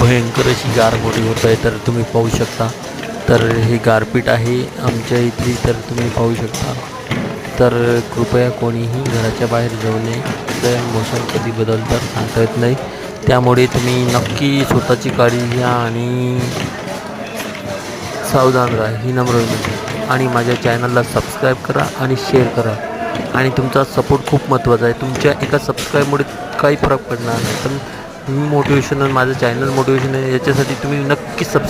भयंकर अशी गारगोटी होत आहे, तर तुम्ही पाहू शकता. तर हे गारपीट आहे आमच्या इथली, तर तुम्ही पाहू शकता. तर कृपया कोणीही घराच्या बाहेर जाऊ नये. तर मोसम कधी बदलतात सांगता येत नाही, त्यामुळे तुम्ही नक्की स्वतःची काळजी घ्या आणि सावधान राहा ही नम्र विनंती. आणि माझ्या चॅनलला सबस्क्राईब करा आणि शेअर करा. आणि तुमचा सपोर्ट खूप महत्त्वाचा आहे. तुमच्या एका सबस्क्राईबमुळे काही फरक पडणार नाही, पण मी मोटिवेशन, माझं चॅनल मोटिवेशन आहे, याच्यासाठी तुम्ही नक्की सबस्क्राईब